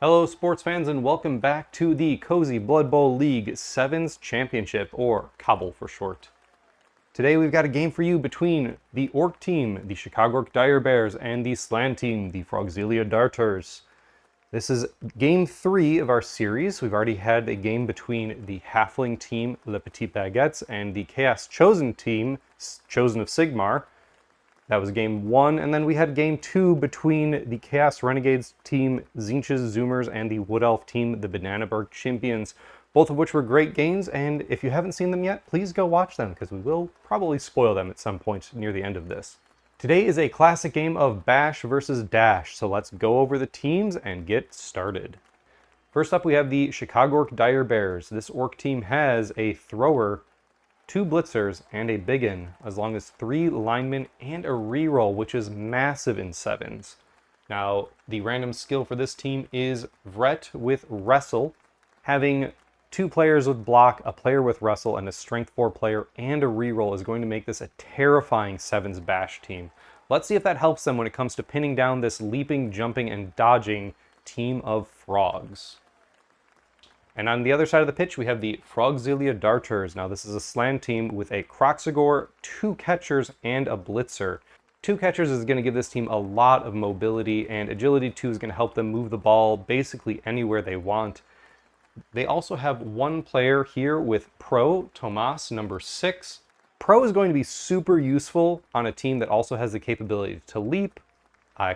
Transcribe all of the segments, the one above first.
Hello sports fans and welcome back to the Cozy Blood Bowl League 7's Championship, or CoBBL for short. Today we've got a game for you between the Orc team, the Chicagorc Direbears, and the Slann team, the Frogsilia Darters. This is game 3 of our series. We've already had a game between the Halfling team, Le Petit Baguettes, and the Chaos Chosen team, Chosen of Sigmar. That was game 1, and then we had game 2 between the Chaos Renegades team, Tzeentch's Zoomers, and the Wood Elf team, the Bananaberg Champions, both of which were great games, and if you haven't seen them yet, please go watch them, because we will probably spoil them at some point near the end of this. Today is a classic game of Bash versus Dash, so let's go over the teams and get started. First up, we have the Chicagorc Direbears. This Orc team has a thrower, 2 blitzers, and a biggin, as long as 3 linemen and a reroll, which is massive in 7s. Now, the random skill for this team is Vret with Wrestle. Having 2 players with block, a player with Wrestle, and a Strength 4 player and a reroll is going to make this a terrifying 7s Bash team. Let's see if that helps them when it comes to pinning down this leaping, jumping, and dodging team of frogs. And on the other side of the pitch, we have the Frogsilia Darters. Now, this is a Slann team with a Kroxigor, 2 catchers, and a blitzer. 2 catchers is going to give this team a lot of mobility, and agility 2 is going to help them move the ball basically anywhere they want. They also have 1 player here with Pro, Tomas, number 6. Pro is going to be super useful on a team that also has the capability to leap,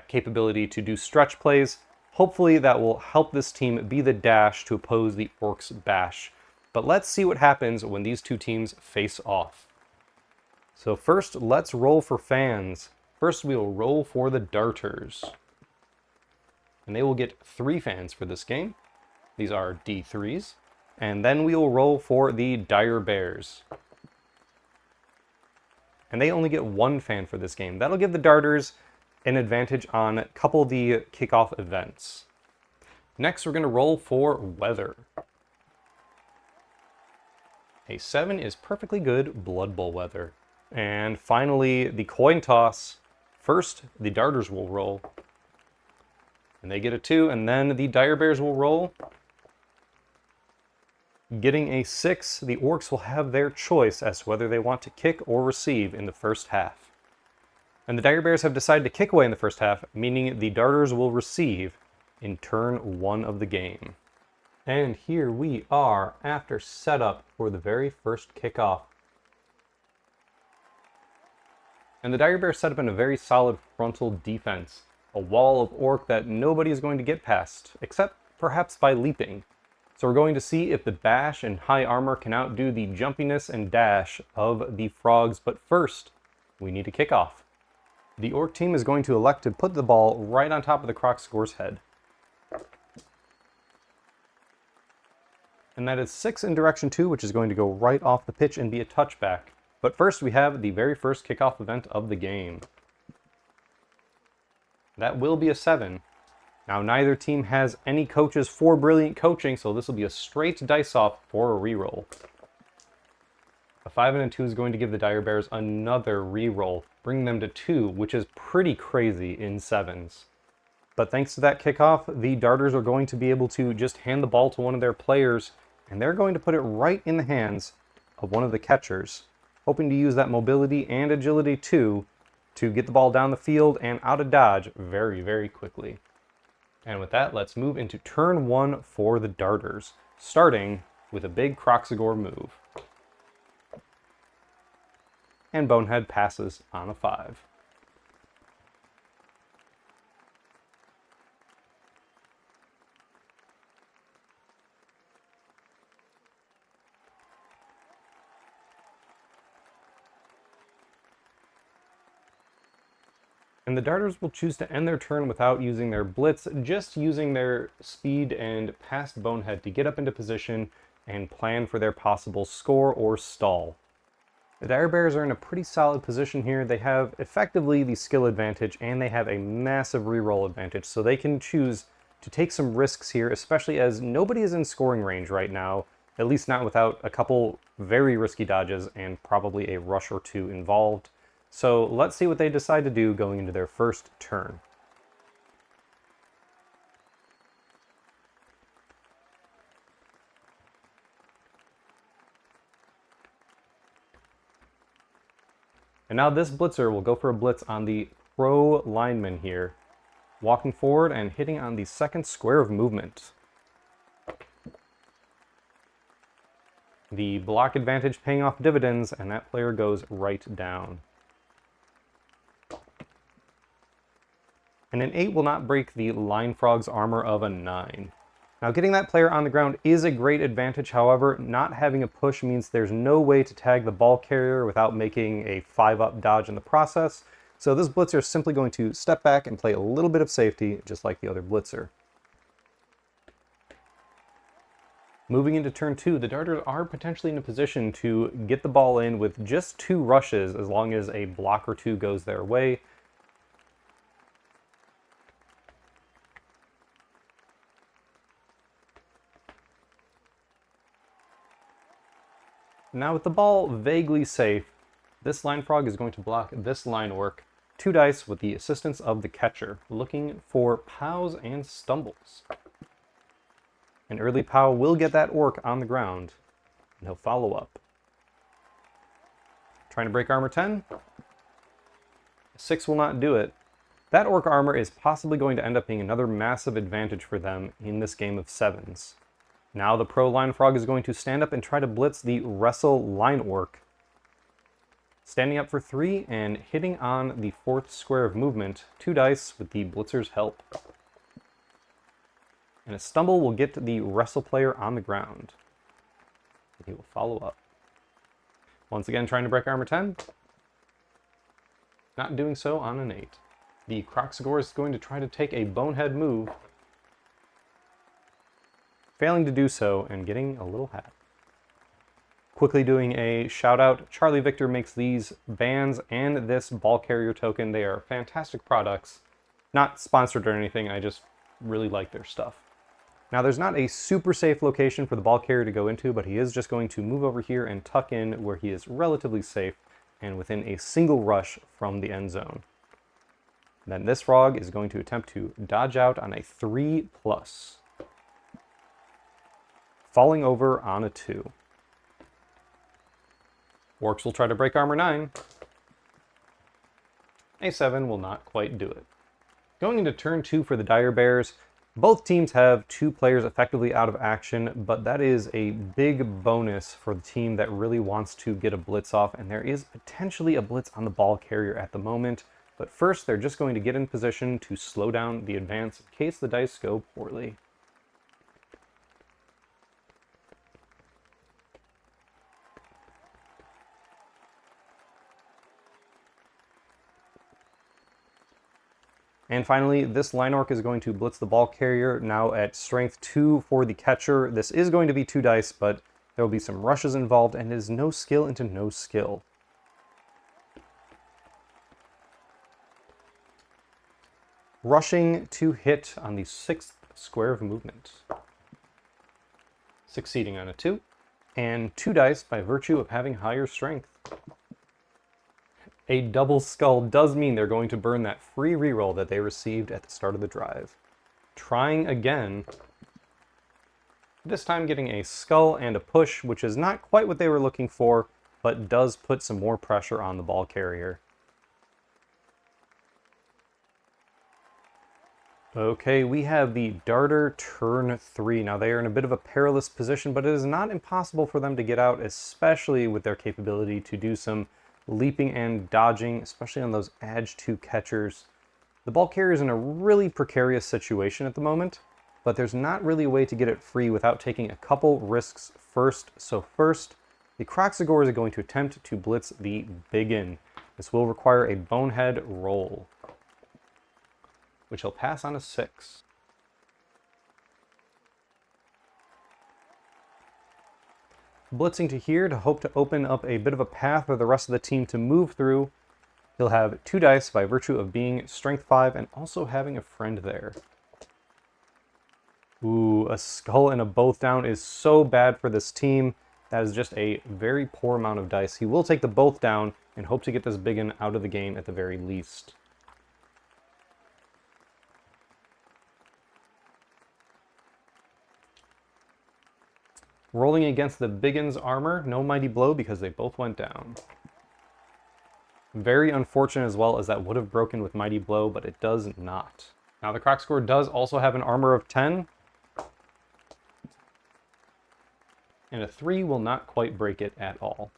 capability to do stretch plays. Hopefully that will help this team be the dash to oppose the Orcs Bash. But let's see what happens when these 2 teams face off. So first, let's roll for fans. First, we'll roll for the Darters. And they will get 3 fans for this game. These are D3s. And then we will roll for the Direbears. And they only get 1 fan for this game. That'll give the Darters an advantage on a couple of the kickoff events. Next, we're going to roll for weather. A 7 is perfectly good Blood Bowl weather. And finally, the coin toss. First, the Darters will roll. And they get a 2, and then the Direbears will roll. Getting a 6, the Orcs will have their choice as to whether they want to kick or receive in the first half. And the Direbears have decided to kick away in the first half, meaning the Darters will receive in turn 1 of the game. And here we are after setup for the very first kickoff. And the Direbears set up in a very solid frontal defense, a wall of Orc that nobody is going to get past, except perhaps by leaping. So we're going to see if the Bash and high armor can outdo the jumpiness and dash of the frogs, but first, we need a kickoff. The Orc team is going to elect to put the ball right on top of the Kroxigor's head. And that is 6 in direction 2, which is going to go right off the pitch and be a touchback. But first we have the very first kickoff event of the game. That will be a 7. Now neither team has any coaches for brilliant coaching, so this will be a straight dice off for a reroll. A 5 and a 2 is going to give the Direbears another reroll, bringing them to 2, which is pretty crazy in 7s. But thanks to that kickoff, the Darters are going to be able to just hand the ball to one of their players, and they're going to put it right in the hands of one of the catchers, hoping to use that mobility and agility 2 to get the ball down the field and out of dodge very, very quickly. And with that, let's move into turn 1 for the Darters, starting with a big Kroxigor move. And Bonehead passes on a 5. And the Darters will choose to end their turn without using their blitz, just using their speed and past Bonehead to get up into position and plan for their possible score or stall. The Direbears are in a pretty solid position here. They have effectively the skill advantage and they have a massive reroll advantage, so they can choose to take some risks here, especially as nobody is in scoring range right now, at least not without a couple very risky dodges and probably a rush or 2 involved. So let's see what they decide to do going into their first turn. And now this blitzer will go for a blitz on the pro lineman here, walking forward and hitting on the second square of movement. The block advantage paying off dividends, and that player goes right down. And an 8 will not break the Line Frog's armor of a 9. Now getting that player on the ground is a great advantage, however, not having a push means there's no way to tag the ball carrier without making a 5-up dodge in the process, so this blitzer is simply going to step back and play a little bit of safety, just like the other blitzer. Moving into turn 2, the Darters are potentially in a position to get the ball in with just 2 rushes as long as a block or 2 goes their way. Now with the ball vaguely safe, this Line Frog is going to block this Line Orc 2 dice with the assistance of the catcher, looking for pows and stumbles. An early pow will get that Orc on the ground, and he'll follow up. Trying to break armor 10? 6 will not do it. That Orc armor is possibly going to end up being another massive advantage for them in this game of 7s. Now the pro Line Frog is going to stand up and try to blitz the Wrestle Line Orc. Standing up for 3 and hitting on the 4th square of movement, 2 dice with the blitzer's help. And a stumble will get the Wrestle player on the ground. He will follow up. Once again, trying to break armor 10. Not doing so on an 8. The Chicagorc is going to try to take a bonehead move, failing to do so and getting a little hat. Quickly doing a shout out, Charlie Victor makes these bands and this ball carrier token. They are fantastic products. Not sponsored or anything, I just really like their stuff. Now there's not a super safe location for the ball carrier to go into, but he is just going to move over here and tuck in where he is relatively safe and within a single rush from the end zone. Then this frog is going to attempt to dodge out on a 3+, falling over on a 2. Orcs will try to break armor 9. A 7 will not quite do it. Going into turn 2 for the Direbears, both teams have 2 players effectively out of action, but that is a big bonus for the team that really wants to get a blitz off, and there is potentially a blitz on the ball carrier at the moment. But first, they're just going to get in position to slow down the advance in case the dice go poorly. And finally, this Line Orc is going to blitz the ball carrier, now at strength 2 for the catcher. This is going to be 2 dice, but there will be some rushes involved, and it is no skill into no skill. Rushing to hit on the 6th square of movement. Succeeding on a 2, and 2 dice by virtue of having higher strength. A double skull does mean they're going to burn that free reroll that they received at the start of the drive. Trying again, this time getting a skull and a push, which is not quite what they were looking for, but does put some more pressure on the ball carrier. Okay, we have the Darter turn 3. Now they are in a bit of a perilous position, but it is not impossible for them to get out, especially with their capability to do some leaping and dodging, especially on those edge 2 catchers. The ball carrier is in a really precarious situation at the moment, but there's not really a way to get it free without taking a couple risks first. So first, the Chicagorc is going to attempt to blitz the Biggin. This will require a bonehead roll, which he'll pass on a 6. Blitzing to here to hope to open up a bit of a path for the rest of the team to move through. He'll have 2 dice by virtue of being strength 5 and also having a friend there. Ooh, a skull and a both down is so bad for this team. That is just a very poor amount of dice. He will take the both down and hope to get this Biggin out of the game at the very least. Rolling against the Biggin's armor, no mighty blow because they both went down. Very unfortunate as well, as that would have broken with Mighty Blow, but it does not. Now the Crocsigor does also have an armor of 10, and a 3 will not quite break it at all.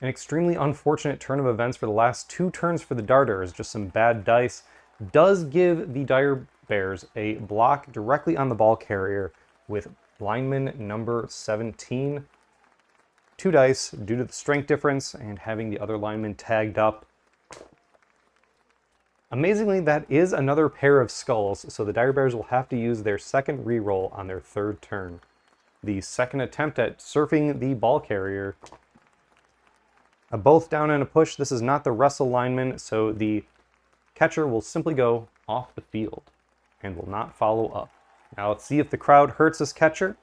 An extremely unfortunate turn of events for the last 2 turns for the Darters, just some bad dice, does give the Direbears a block directly on the ball carrier with lineman number 17. 2 dice due to the strength difference and having the other lineman tagged up. Amazingly, that is another pair of skulls, so the Direbears will have to use their second reroll on their 3rd turn. The second attempt at surfing the ball carrier. A both down and a push. This is not the wrestle lineman, so the catcher will simply go off the field and will not follow up. Now let's see if the crowd hurts this catcher.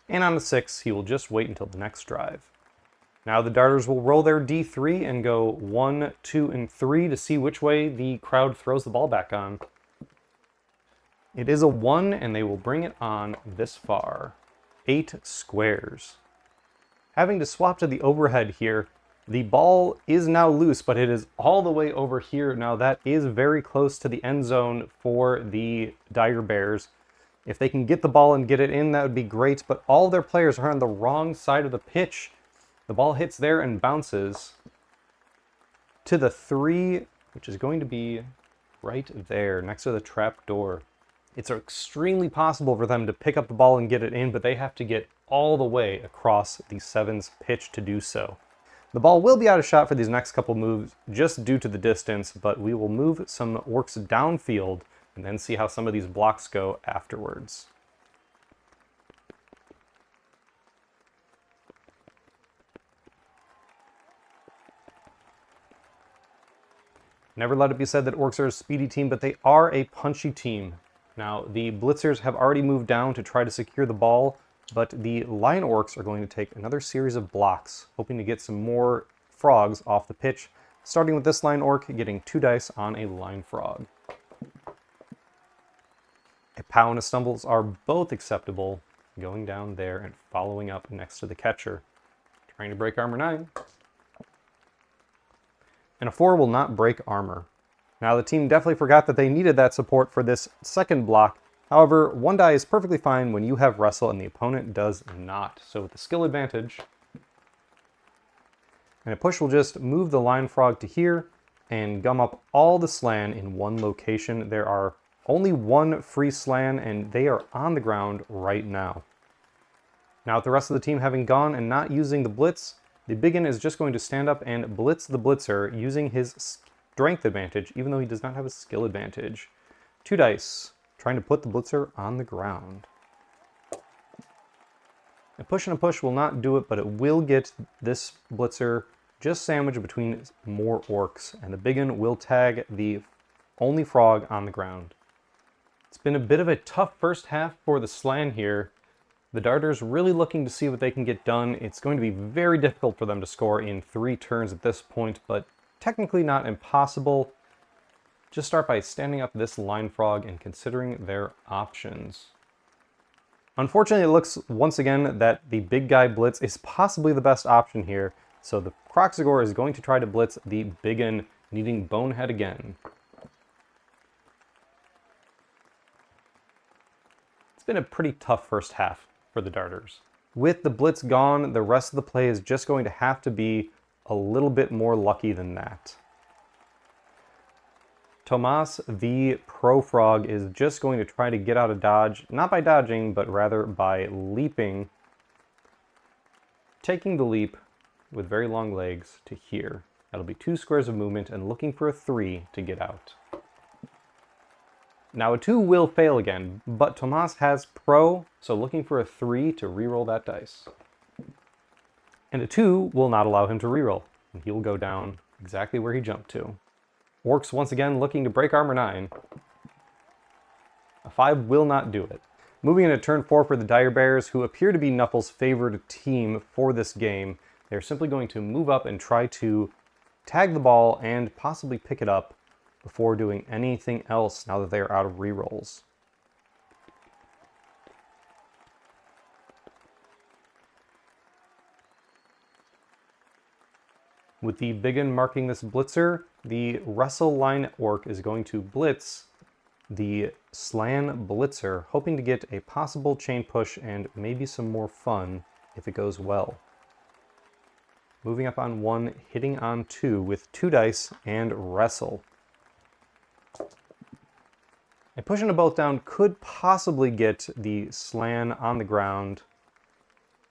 And on the 6, he will just wait until the next drive. Now the Darters will roll their D3 and go 1, 2, and 3 to see which way the crowd throws the ball back on. It is a 1, and they will bring it on this far. 8 squares. Having to swap to the overhead here, the ball is now loose, but it is all the way over here. Now that is very close to the end zone for the Direbears. If they can get the ball and get it in, that would be great, but all their players are on the wrong side of the pitch. The ball hits there and bounces to the 3, which is going to be right there next to the trap door. It's extremely possible for them to pick up the ball and get it in, but they have to get all the way across the 7's pitch to do so. The ball will be out of shot for these next couple moves just due to the distance, but we will move some Orcs downfield and then see how some of these blocks go afterwards. Never let it be said that Orcs are a speedy team, but they are a punchy team. Now, the Blitzers have already moved down to try to secure the ball, but the Line Orcs are going to take another series of blocks, hoping to get some more frogs off the pitch, starting with this Line Orc getting 2 dice on a Line Frog. A pow and a stumbles are both acceptable, going down there and following up next to the catcher. Trying to break armor 9. And a 4 will not break armor. Now the team definitely forgot that they needed that support for this second block. However, 1 die is perfectly fine when you have wrestle and the opponent does not. So with the skill advantage, and a push will just move the Line Frog to here and gum up all the Slann in one location. There are only 1 free Slann and they are on the ground right now. Now with the rest of the team having gone and not using the blitz, the Biggin is just going to stand up and blitz the Blitzer using his strength advantage, even though he does not have a skill advantage. 2 dice, trying to put the Blitzer on the ground. A push and a push will not do it, but it will get this Blitzer just sandwiched between more Orcs, and the Biggin will tag the only frog on the ground. It's been a bit of a tough first half for the Slann here. The Darters really looking to see what they can get done. It's going to be very difficult for them to score in 3 turns at this point, but technically not impossible. Just start by standing up this Line Frog and considering their options. Unfortunately, it looks once again that the big guy blitz is possibly the best option here, so the Crocsigor is going to try to blitz the Biggin, needing Bonehead again. It's been a pretty tough first half for the Darters. With the blitz gone, the rest of the play is just going to have to be a little bit more lucky than that. Tomas, the Pro Frog, is just going to try to get out of dodge, not by dodging, but rather by leaping, taking the leap with very long legs to here. That'll be 2 squares of movement and looking for a 3 to get out. Now a 2 will fail again, but Tomas has Pro, so looking for a 3 to reroll that dice. And a 2 will not allow him to reroll, and he will go down exactly where he jumped to. Orcs once again looking to break armor 9. A 5 will not do it. Moving into turn 4 for the Direbears, who appear to be Knuffles' favored team for this game. They're simply going to move up and try to tag the ball and possibly pick it up before doing anything else now that they are out of rerolls. With the Biggin marking this blitzer, the Wrestle line Orc is going to blitz the Slann blitzer, hoping to get a possible chain push and maybe some more fun if it goes well. Moving up on 1, hitting on 2 with 2 dice and Wrestle. And pushing them both down could possibly get the Slann on the ground.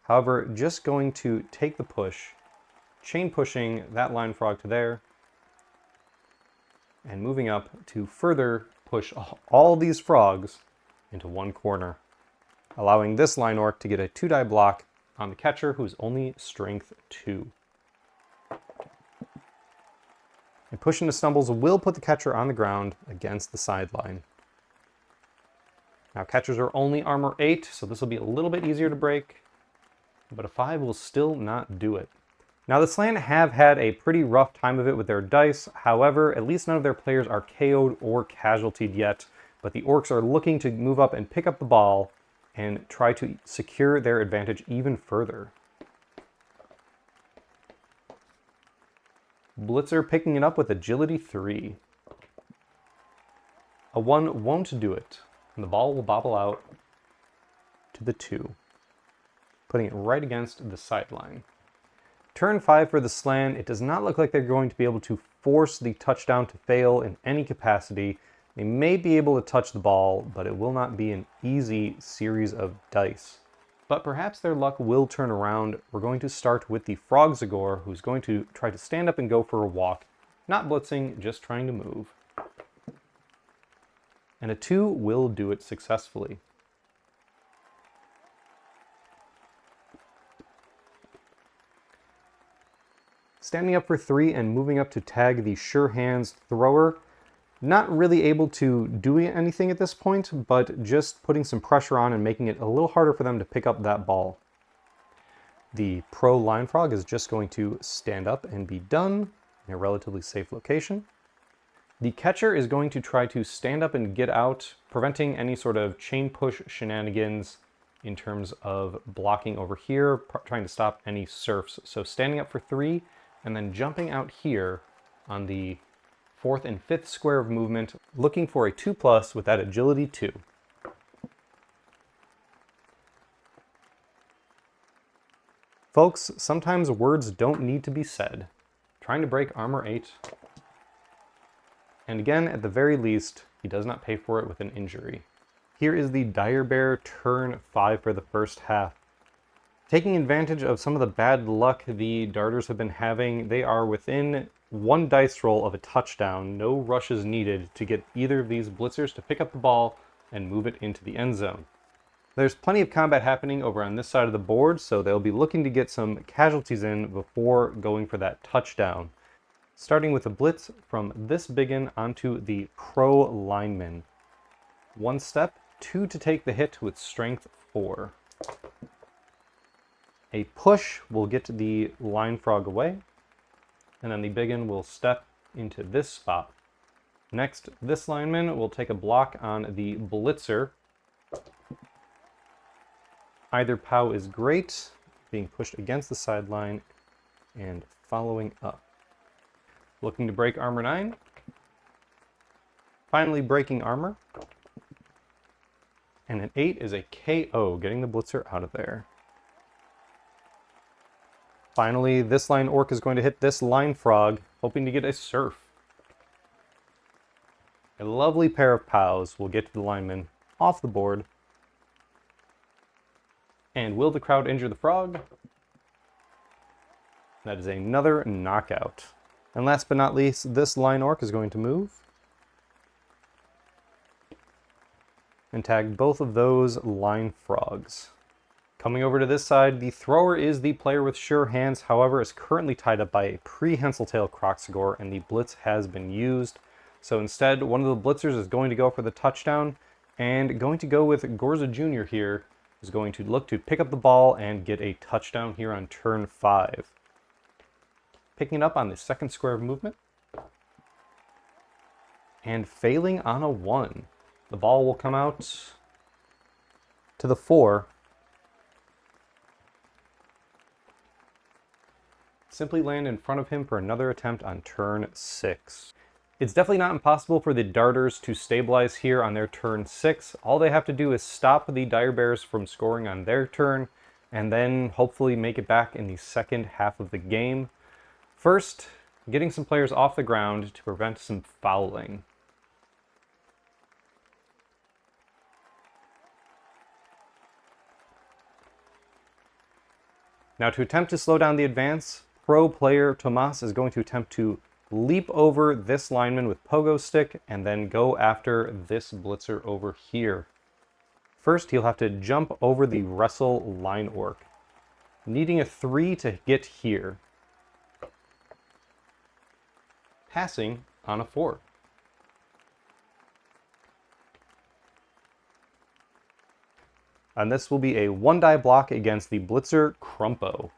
However, just going to take the push, chain pushing that line frog to there, and moving up to further push all these frogs into one corner, allowing this line orc to get a 2-die block on the catcher, who's only strength 2. And pushing the stumbles will put the catcher on the ground against the sideline. Now catchers are only armor 8, so this will be a little bit easier to break, but a 5 will still not do it. Now the Slann have had a pretty rough time of it with their dice. However, at least none of their players are KO'd or casualtied yet, but the Orcs are looking to move up and pick up the ball and try to secure their advantage even further. Blitzer picking it up with agility 3. A 1 won't do it, and the ball will bobble out to the 2, putting it right against the sideline. Turn 5 for the Slann. It does not look like they're going to be able to force the touchdown to fail in any capacity. They may be able to touch the ball, but it will not be an easy series of dice. But perhaps their luck will turn around. We're going to start with the Frogsilia, who's going to try to stand up and go for a walk. Not blitzing, just trying to move. And a 2 will do it successfully. Standing up for 3 and moving up to tag the Sure Hands thrower. Not really able to do anything at this point, but just putting some pressure on and making it a little harder for them to pick up that ball. The Pro Line Frog is just going to stand up and be done in a relatively safe location. The catcher is going to try to stand up and get out, preventing any sort of chain push shenanigans in terms of blocking over here, trying to stop any surfs. So standing up for 3 and then jumping out here on the 4th and 5th square of movement, looking for a 2+ with that agility 2. Folks, sometimes words don't need to be said. Trying to break armor 8. And again, at the very least, he does not pay for it with an injury. Here is the Direbear turn 5 for the first half. Taking advantage of some of the bad luck the Darters have been having, they are within 1 dice roll of a touchdown. No rushes needed to get either of these blitzers to pick up the ball and move it into the end zone. There's plenty of combat happening over on this side of the board, so they'll be looking to get some casualties in before going for that touchdown. Starting with a blitz from this Biggin onto the Pro lineman. 1 step, 2 to take the hit with strength 4. A push will get the line frog away, and then the Biggin will step into this spot. Next, this lineman will take a block on the blitzer. Either POW is great, being pushed against the sideline and following up. Looking to break armor 9. Finally breaking armor. And an 8 is a KO, getting the blitzer out of there. Finally, this line orc is going to hit this line frog, hoping to get a surf. A lovely pair of POWs will get to the lineman off the board. And will the crowd injure the frog? That is another knockout. And last but not least, this line orc is going to move and tag both of those line frogs. Coming over to this side, the thrower is the player with sure hands, however, is currently tied up by a prehensile Frogsilia, and the blitz has been used. So instead, one of the blitzers is going to go for the touchdown, and going to go with Gorza Jr. here, is going to look to pick up the ball and get a touchdown here on turn 5. Picking it up on the 2nd square of movement, and failing on a 1. The ball will come out to the 4. simply land in front of him for another attempt on turn 6. It's definitely not impossible for the Darters to stabilize here on their turn 6. All they have to do is stop the Direbears from scoring on their turn, and then hopefully make it back in the second half of the game. First, getting some players off the ground to prevent some fouling. Now to attempt to slow down the advance, pro player Tomas is going to attempt to leap over this lineman with pogo stick and then go after this blitzer over here. First, he'll have to jump over the wrestle line orc, needing a 3 to get here, passing on a 4. And this will be a 1-die block against the blitzer Crumpo.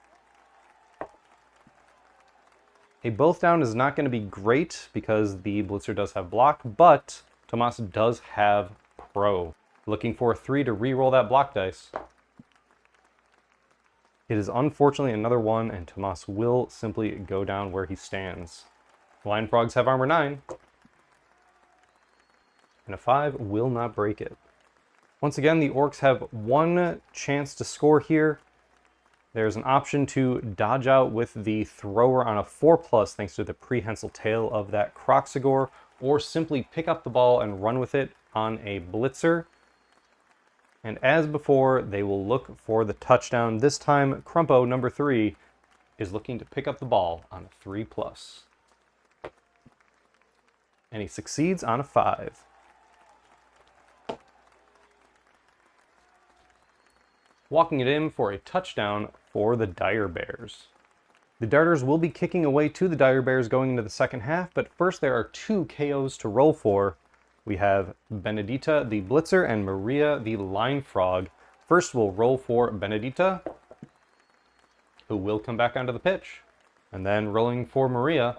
A both down is not going to be great because the blitzer does have block, but Tomas does have pro. Looking for a 3 to re-roll that block dice. It is unfortunately another 1, and Tomas will simply go down where he stands. Line frogs have armor 9, and a 5 will not break it. Once again, the Orcs have 1 chance to score here. There's an option to dodge out with the thrower on a 4+ thanks to the prehensile tail of that Chicagorc, or simply pick up the ball and run with it on a blitzer. And as before, they will look for the touchdown. This time, Crumpo, number 3, is looking to pick up the ball on a 3+. And he succeeds on a 5. Walking it in for a touchdown for the Direbears. The Darters will be kicking away to the Direbears going into the second half, but first there are 2 KOs to roll for. We have Benedita the Blitzer and Maria the Line Frog. First we'll roll for Benedita, who will come back onto the pitch. And then rolling for Maria,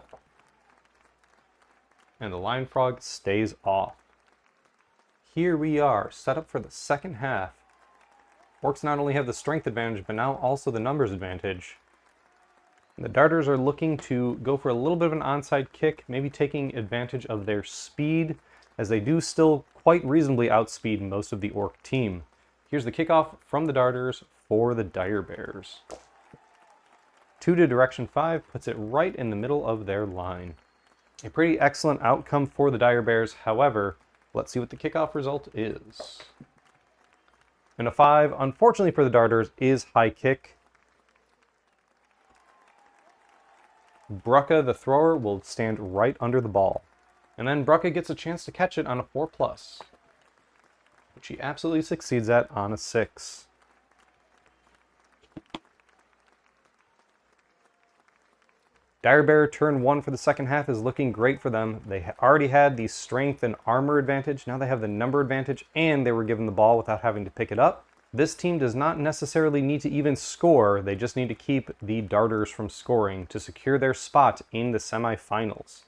and the Line Frog stays off. Here we are, set up for the second half. Orcs not only have the strength advantage, but now also the numbers advantage. And the Darters are looking to go for a little bit of an onside kick, maybe taking advantage of their speed, as they do still quite reasonably outspeed most of the Orc team. Here's the kickoff from the Darters for the Direbears. 2 to direction 5 puts it right in the middle of their line. A pretty excellent outcome for the Direbears, however, let's see what the kickoff result is. And a 5, unfortunately for the Darters, is high kick. Brucka, the thrower, will stand right under the ball. And then Brucka gets a chance to catch it on a 4+, which he absolutely succeeds at on a 6. Direbear turn 1 for the second half is looking great for them. They already had the strength and armor advantage. Now they have the number advantage, and they were given the ball without having to pick it up. This team does not necessarily need to even score. They just need to keep the Darters from scoring to secure their spot in the semifinals.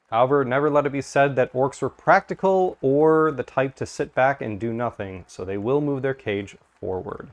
However, never let it be said that Orcs were practical or the type to sit back and do nothing, so they will move their cage forward.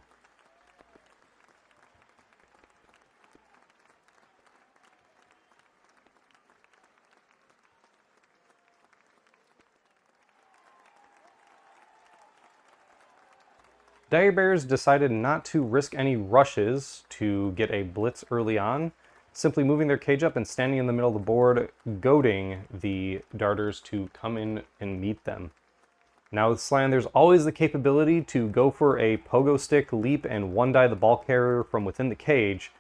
Direbears decided not to risk any rushes to get a blitz early on, simply moving their cage up and standing in the middle of the board, goading the Darters to come in and meet them. Now with Slann, there's always the capability to go for a pogo stick leap and 1-die the ball carrier from within the cage.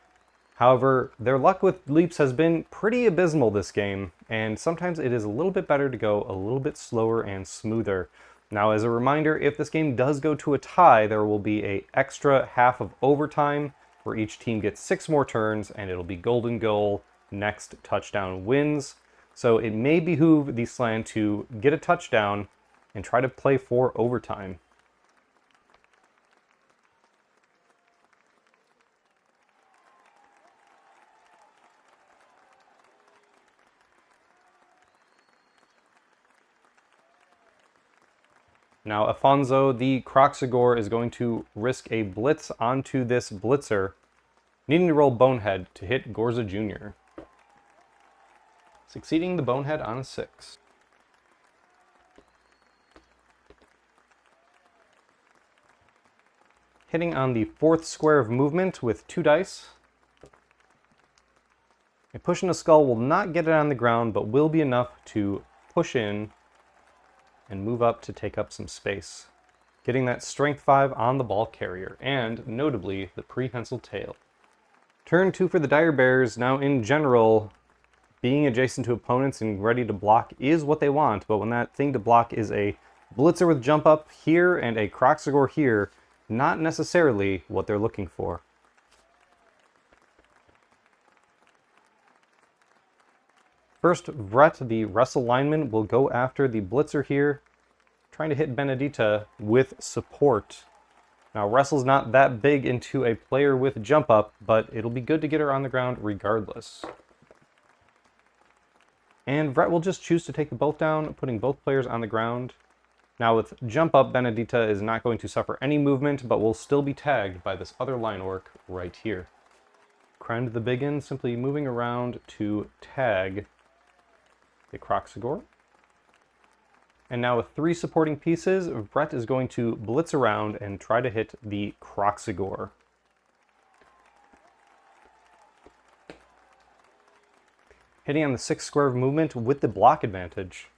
However, their luck with leaps has been pretty abysmal this game, and sometimes it is a little bit better to go a little bit slower and smoother. Now, as a reminder, if this game does go to a tie, there will be an extra half of overtime where each team gets 6 more turns, and it'll be golden goal, next touchdown wins. So it may behoove the Slann to get a touchdown and try to play for overtime. Now, Afonso, the Chicagorc, is going to risk a blitz onto this blitzer. needing to roll Bonehead to hit Gorza Jr. Succeeding the Bonehead on a 6. Hitting on the 4th square of movement with 2 dice. A push in a skull will not get it on the ground, but will be enough to push in and move up to take up some space. Getting that strength 5 on the ball carrier, and notably the prehensile tail. Turn 2 for the Direbears. Now in general, being adjacent to opponents and ready to block is what they want, but when that thing to block is a Blitzer with jump up here and a Frogsilia here, not necessarily what they're looking for. First, Vret, the wrestle lineman, will go after the Blitzer here, trying to hit Benedita with support. Now, wrestle's not that big into a player with jump up, but it'll be good to get her on the ground regardless. And Vret will just choose to take the both down, putting both players on the ground. Now with jump up, Benedita is not going to suffer any movement, but will still be tagged by this other line orc right here. Crown to the Biggin, simply moving around to tag the Frogsilia. And now with 3 supporting pieces, Vret is going to blitz around and try to hit the Frogsilia. Hitting on the 6th square of movement with the block advantage.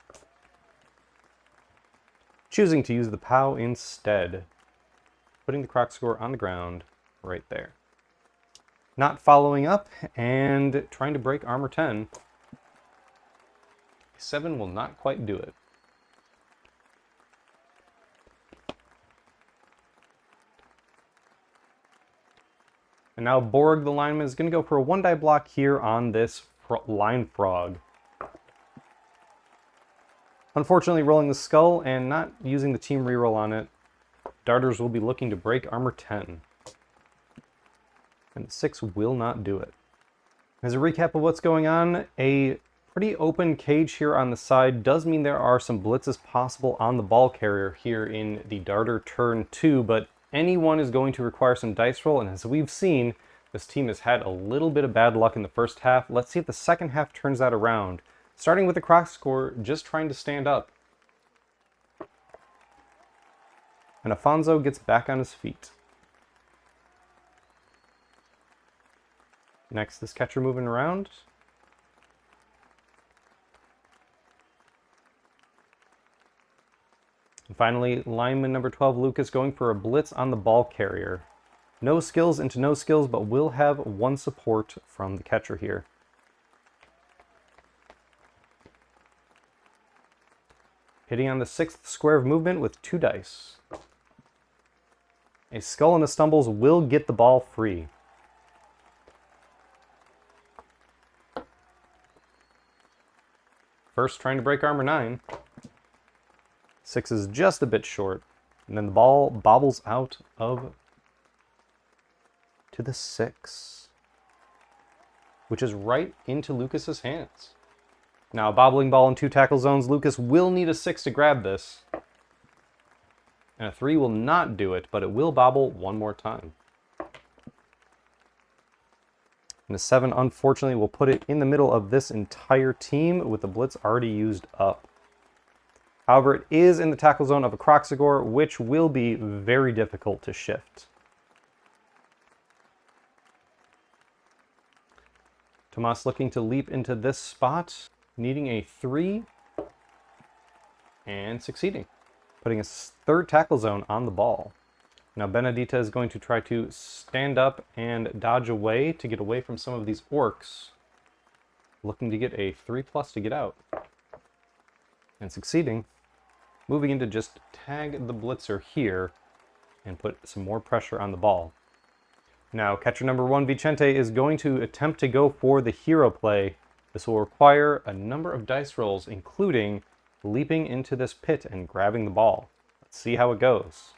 Choosing to use the POW instead. Putting the Frogsilia on the ground right there. Not following up and trying to break armor 10. 7 will not quite do it. And now Borg, the lineman, is going to go for a 1-die block here on this line frog. Unfortunately, rolling the skull and not using the team reroll on it, Darters will be looking to break armor 10. And 6 will not do it. As a recap of what's going on, a pretty open cage here on the side does mean there are some blitzes possible on the ball carrier here in the Darter turn 2, but anyone is going to require some dice roll, and as we've seen, this team has had a little bit of bad luck in the first half. Let's see if the second half turns that around. Starting with the Frogsilia just trying to stand up. And Afonso gets back on his feet. Next, this catcher moving around. And finally, lineman number 12, Lucas, going for a blitz on the ball carrier. No skills into no skills, but will have 1 support from the catcher here. Hitting on the 6th square of movement with 2 dice. A skull and a stumbles will get the ball free. First, trying to break armor 9. 6 is just a bit short, and then the ball bobbles out of to the 6, which is right into Lucas's hands. Now, a bobbling ball in 2 tackle zones. Lucas will need a 6 to grab this. And a 3 will not do it, but it will bobble 1 more time. And a 7, unfortunately, will put it in the middle of this entire team with the blitz already used up. However, it is in the tackle zone of a Frogsilia, which will be very difficult to shift. Tomas looking to leap into this spot, needing a 3, and succeeding, putting a 3rd tackle zone on the ball. Now Benedita is going to try to stand up and dodge away to get away from some of these orcs, looking to get a 3+ to get out, and succeeding, moving in to just tag the blitzer here and put some more pressure on the ball. Now, catcher number 1, Vicente, is going to attempt to go for the hero play. This will require a number of dice rolls, including leaping into this pit and grabbing the ball. Let's see how it goes.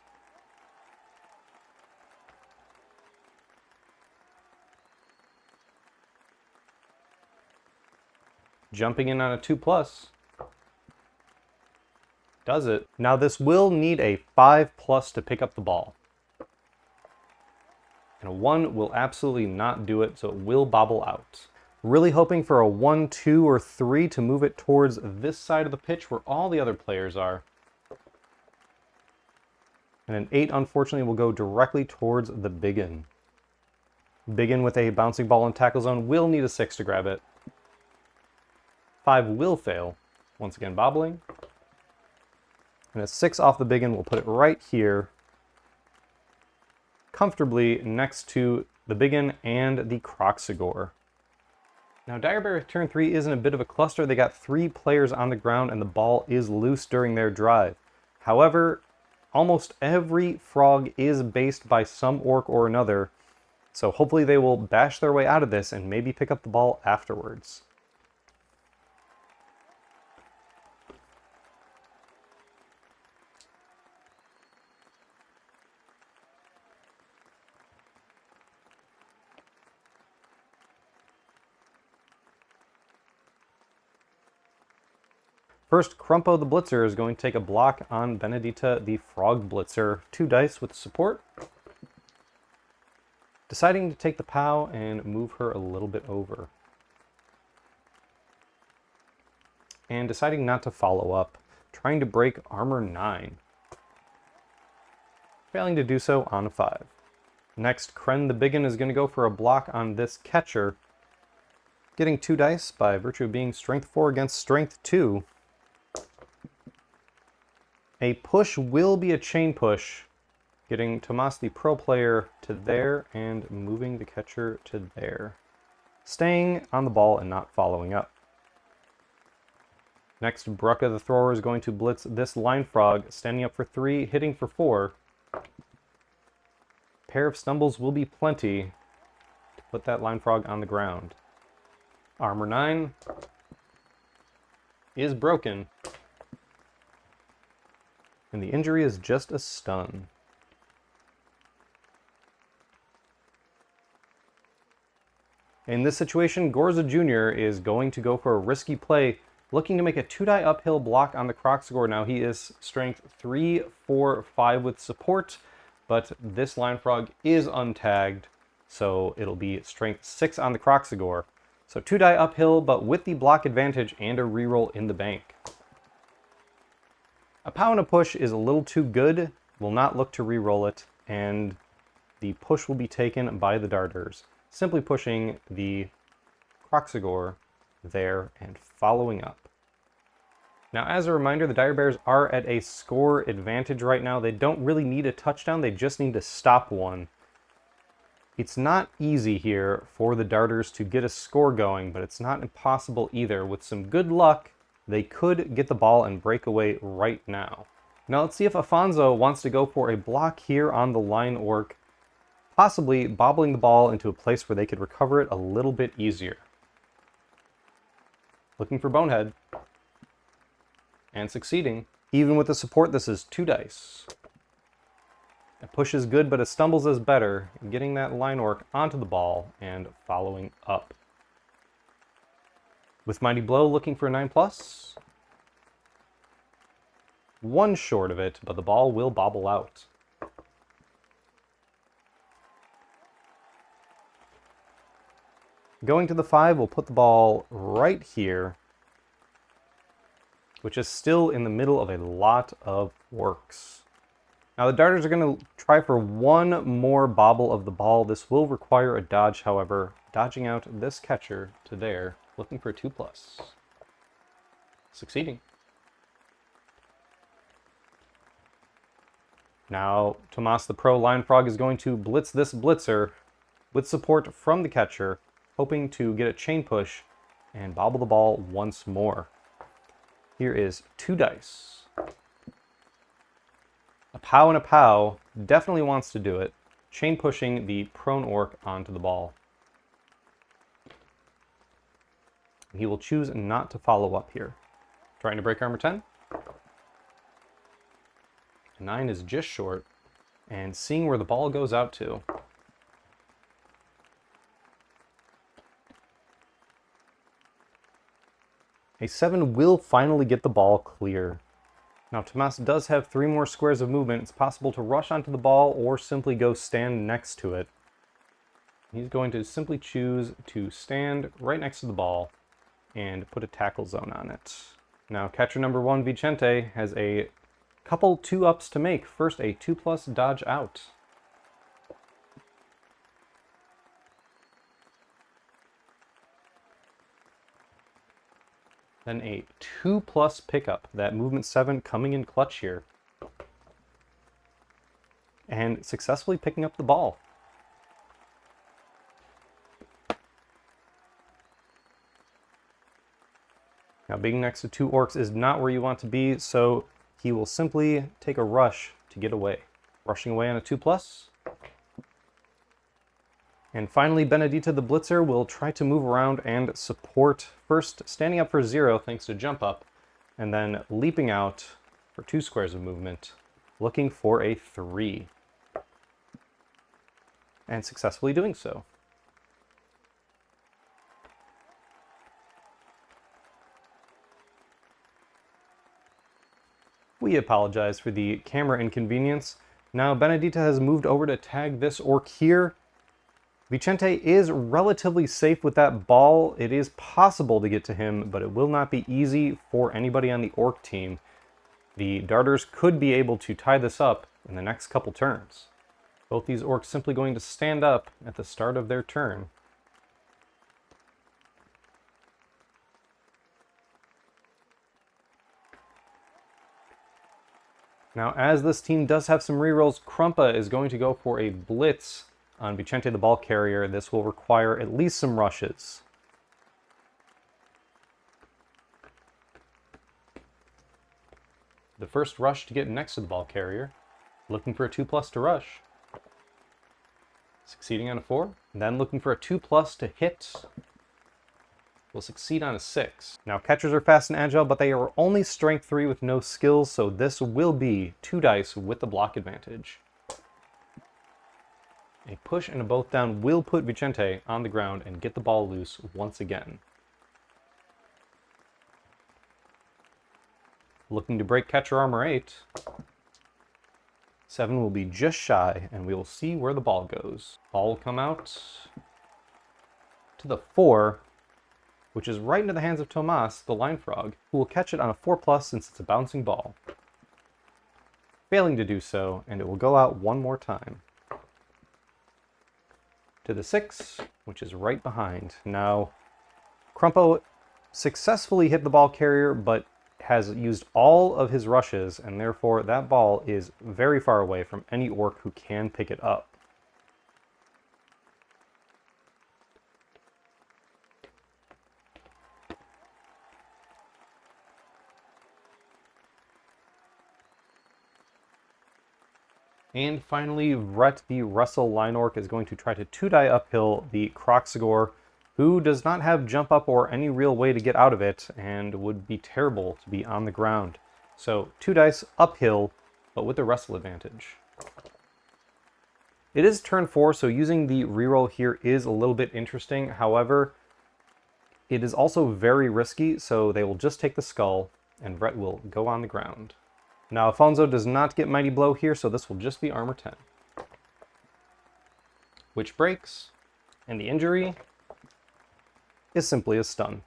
Jumping in on a 2+. Does it. Now this will need a 5+ to pick up the ball. And a 1 will absolutely not do it, so it will bobble out. Really hoping for a 1, 2, or 3 to move it towards this side of the pitch where all the other players are. And an 8, unfortunately, will go directly towards the biggin. Biggin with a bouncing ball in tackle zone will need a 6 to grab it. 5 will fail. Once again, bobbling. And a 6 off the biggin will put it right here, comfortably next to the biggin and the Frogsilia. Now, Direbear turn 3 is in a bit of a cluster. They got 3 players on the ground and the ball is loose during their drive. However, almost every frog is based by some orc or another, so hopefully they will bash their way out of this and maybe pick up the ball afterwards. First, Crumpo the Blitzer is going to take a block on Benedita the Frog Blitzer. 2 dice with support. Deciding to take the POW and move her a little bit over. And deciding not to follow up. Trying to break armor 9. Failing to do so on a 5. Next, Kren the Biggin is going to go for a block on this catcher. Getting 2 dice by virtue of being strength 4 against strength 2. A push will be a chain push, getting Tomas the pro player to there and moving the catcher to there. Staying on the ball and not following up. Next, Brucka the thrower is going to blitz this line frog, standing up for 3, hitting for 4. Pair of stumbles will be plenty to put that line frog on the ground. Armor 9 is broken. And the injury is just a stun. In this situation, Gorza Jr. is going to go for a risky play, looking to make a 2-die uphill block on the Frogsilia. Now he is strength 3, 4, 5 with support, but this line frog is untagged, so it'll be strength 6 on the Frogsilia. So 2-die uphill, but with the block advantage and a reroll in the bank. A POW and a push is a little too good, will not look to reroll it, and the push will be taken by the Darters, simply pushing the Frogsilia there and following up. Now, as a reminder, the Direbears are at a score advantage right now. They don't really need a touchdown, they just need to stop one. It's not easy here for the Darters to get a score going, but it's not impossible either. With some good luck, they could get the ball and break away right now. Now let's see if Afonso wants to go for a block here on the line orc, possibly bobbling the ball into a place where they could recover it a little bit easier. Looking for Bonehead. And succeeding. Even with the support, this is 2 dice. A push is good, but a stumbles is better, getting that line orc onto the ball and following up. With Mighty Blow looking for a 9+. 1 short of it, but the ball will bobble out. Going to the 5 will put the ball right here, which is still in the middle of a lot of orcs. Now the Darters are going to try for 1 more bobble of the ball. This will require a dodge, however, dodging out this catcher to there. Looking for a 2+. Succeeding. Now, Tomas the Pro Line Frog is going to blitz this blitzer with support from the catcher, hoping to get a chain push and bobble the ball once more. Here is 2 dice. A POW and a POW definitely wants to do it, chain pushing the prone orc onto the ball. He will choose not to follow up here. Trying to break armor 10. 9 is just short. And seeing where the ball goes out to. A 7 will finally get the ball clear. Now Tomas does have 3 more squares of movement. It's possible to rush onto the ball or simply go stand next to it. He's going to simply choose to stand right next to the ball and put a tackle zone on it. Now catcher number 1, Vicente, has a couple 2-ups to make. First, a 2+ dodge out. Then a 2+ pickup. That movement 7 coming in clutch here. And successfully picking up the ball. Now being next to 2 Orcs is not where you want to be, so he will simply take a rush to get away. Rushing away on a 2+. And finally, Benedita the Blitzer will try to move around and support, first standing up for 0 thanks to jump up, and then leaping out for 2 squares of movement, looking for a 3. And successfully doing so. We apologize for the camera inconvenience. Now Benedita has moved over to tag this Orc here. Vicente is relatively safe with that ball. It is possible to get to him, but it will not be easy for anybody on the Orc team. The Darters could be able to tie this up in the next couple turns. Both these Orcs simply going to stand up at the start of their turn. Now, as this team does have some rerolls, Krumpa is going to go for a blitz on Vicente the ball carrier. This will require at least some rushes. The first rush to get next to the ball carrier, looking for a 2+ to rush. Succeeding on a 4, then looking for a 2+ to hit. Will succeed on a 6. Now catchers are fast and agile, but they are only strength 3 with no skills, so this will be 2 dice with the block advantage. A push and a both down will put Vicente on the ground and get the ball loose once again. Looking to break catcher armor 8. 7 will be just shy, and we will see where the ball goes. Ball will come out to the 4, which is right into the hands of Tomas, the line frog, who will catch it on a 4+ since it's a bouncing ball. Failing to do so, and it will go out one more time. To the 6, which is right behind. Now, Krumpa successfully hit the ball carrier, but has used all of his rushes, and therefore that ball is very far away from any Orc who can pick it up. And finally, Rhett the Russell Line Orc is going to try to 2-die uphill the Chicagorc, who does not have jump up or any real way to get out of it, and would be terrible to be on the ground. So 2 dice uphill, but with the wrestle advantage. It is turn 4, so using the reroll here is a little bit interesting. However, it is also very risky, so they will just take the skull, and Rhett will go on the ground. Now, Alfonso does not get Mighty Blow here, so this will just be Armor 10. Which breaks, and the injury is simply a stun.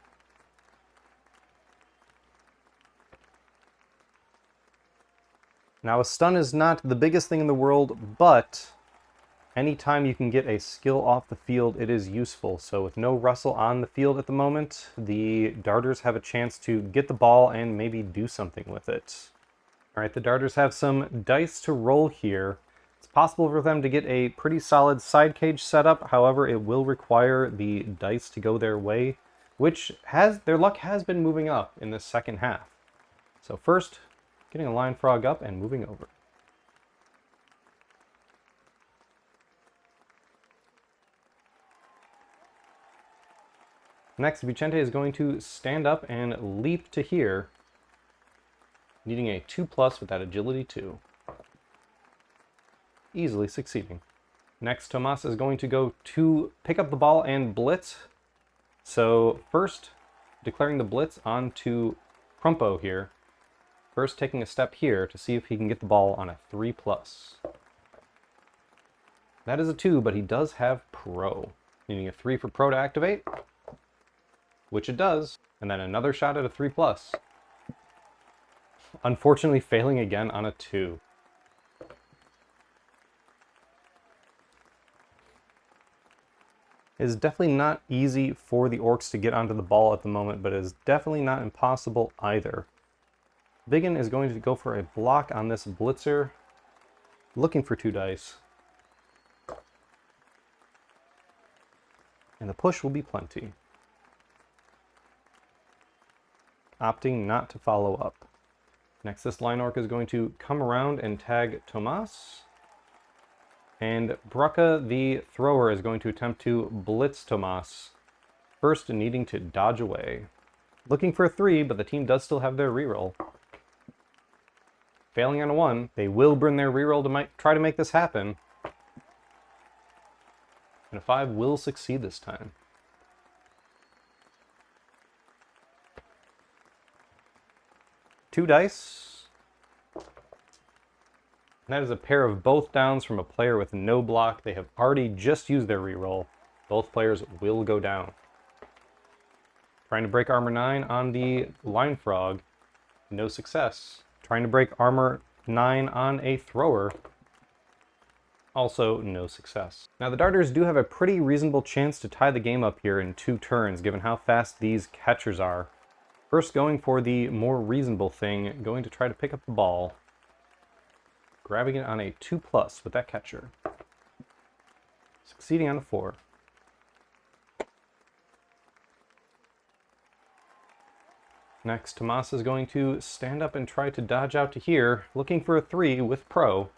Now, a stun is not the biggest thing in the world, but anytime you can get a skill off the field, it is useful. So with no Russell on the field at the moment, the Darters have a chance to get the ball and maybe do something with it. All right, the Darters have some dice to roll here. It's possible for them to get a pretty solid side cage setup. However, it will require the dice to go their way, which their luck has been moving up in the second half. So first, getting a line frog up and moving over. Next, Vicente is going to stand up and leap to here, needing a 2+ with that agility 2. Easily succeeding. Next, Tomas is going to go to pick up the ball and blitz. So first, declaring the blitz onto Krumpa here. First taking a step here to see if he can get the ball on a 3+. That is a 2, but he does have Pro. Needing a 3 for Pro to activate, which it does, and then another shot at a 3+. Unfortunately, failing again on a 2. It is definitely not easy for the Orcs to get onto the ball at the moment, but it is definitely not impossible either. Biggin is going to go for a block on this blitzer, looking for 2 dice. And the push will be plenty. Opting not to follow up. Next, this line orc is going to come around and tag Tomas. And Brucka, the thrower, is going to attempt to blitz Tomas, first needing to dodge away. Looking for a 3, but the team does still have their reroll. Failing on a 1, they will burn their reroll to try to make this happen. And a 5 will succeed this time. Two dice. And that is a pair of both downs from a player with no block. They have already just used their reroll. Both players will go down. Trying to break armor 9 on the line frog. No success. Trying to break armor 9 on a thrower. Also no success. Now the Darters do have a pretty reasonable chance to tie the game up here in 2 turns, given how fast these catchers are. First going for the more reasonable thing, going to try to pick up the ball. Grabbing it on a 2+ with that catcher. Succeeding on a 4. Next, Tomas is going to stand up and try to dodge out to here, looking for a 3 with Pro.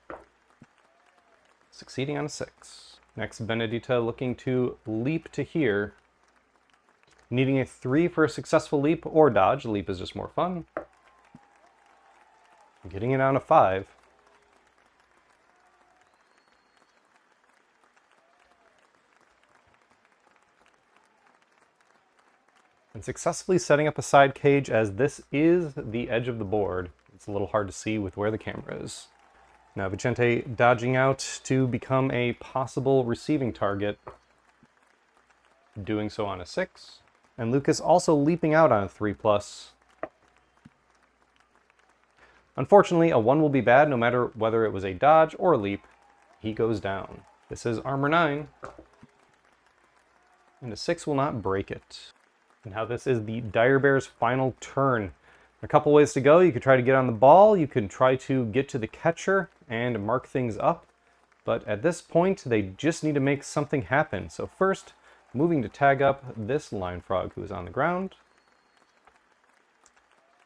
Succeeding on a 6. Next, Benedita looking to leap to here. Needing a 3 for a successful leap or dodge. Leap is just more fun. Getting it on a 5. And successfully setting up a side cage, as this is the edge of the board. It's a little hard to see with where the camera is. Now Vicente dodging out to become a possible receiving target. Doing so on a 6. And Lucas also leaping out on a 3+. Unfortunately, a 1 will be bad no matter whether it was a dodge or a leap. He goes down. This is armor 9. And a 6 will not break it. Now this is the Direbears' final turn. A couple ways to go. You could try to get on the ball, you could try to get to the catcher and mark things up, but at this point they just need to make something happen. So first, moving to tag up this line frog who is on the ground.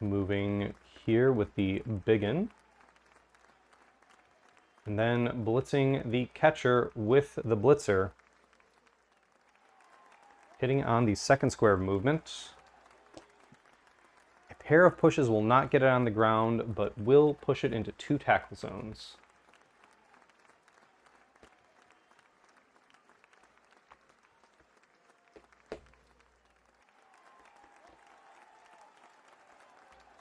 Moving here with the Biggin. And then blitzing the catcher with the blitzer. Hitting on the second square of movement. A pair of pushes will not get it on the ground, but will push it into 2 tackle zones.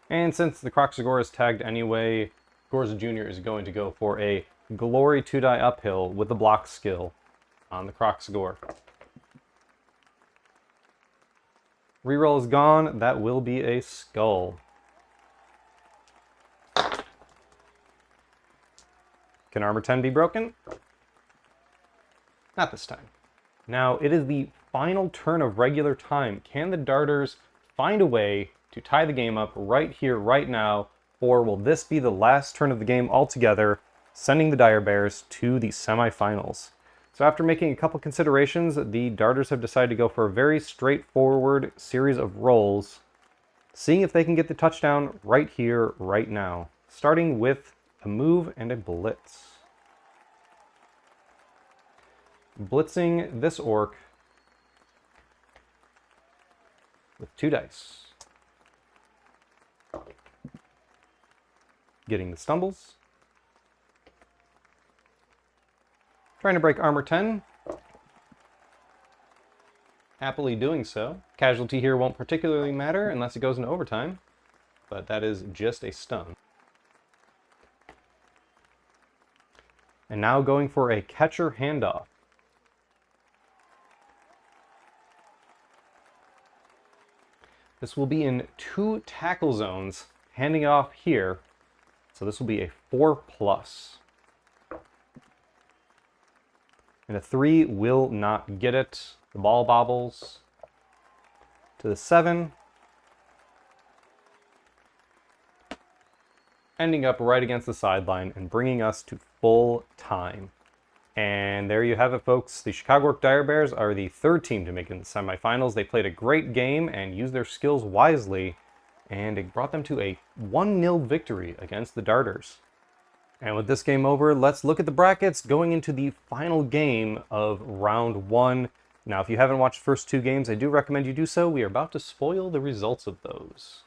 And since the Crocsigor is tagged anyway, Gorza Jr. is going to go for a Glory 2-die uphill with the block skill on the Crocsigor. Reroll is gone. That will be a skull. Can armor 10 be broken? Not this time. Now, it is the final turn of regular time. Can the Darters find a way to tie the game up right here, right now, or will this be the last turn of the game altogether, sending the Direbears to the semifinals? So after making a couple considerations, the Darters have decided to go for a very straightforward series of rolls, seeing if they can get the touchdown right here, right now, starting with a move and a blitz. Blitzing this orc with 2 dice. Getting the stumbles. Trying to break armor 10. Happily doing so. Casualty here won't particularly matter unless it goes into overtime, but that is just a stun. And now going for a catcher handoff. This will be in 2 tackle zones, handing it off here. So this will be a 4+. And a 3 will not get it. The ball bobbles to the 7. Ending up right against the sideline and bringing us to full time. And there you have it, folks. The Chicagorc Direbears are the 3rd team to make it in the semifinals. They played a great game and used their skills wisely, and it brought them to a 1-0 victory against the Darters. And with this game over, let's look at the brackets going into the final game of round 1. Now, if you haven't watched the first 2 games, I do recommend you do so. We are about to spoil the results of those.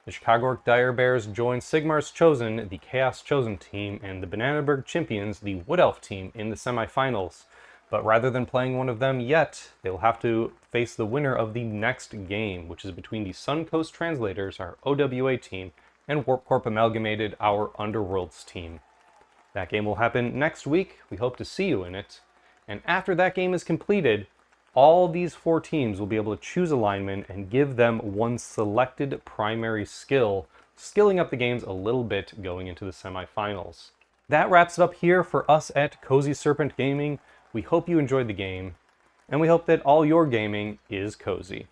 The Chicagorc Direbears join Sigmar's Chosen, the Chaos Chosen team, and the Bananaberg Champions, the Wood Elf team, in the semifinals. But rather than playing one of them yet, they'll have to face the winner of the next game, which is between the Suncoast Translators, our OWA team, and Warp Corp Amalgamated, our Underworlds team. That game will happen next week. We hope to see you in it. And after that game is completed, all these 4 teams will be able to choose a lineman and give them one selected primary skill, skilling up the games a little bit going into the semifinals. That wraps it up here for us at Cozy Serpent Gaming. We hope you enjoyed the game, and we hope that all your gaming is cozy.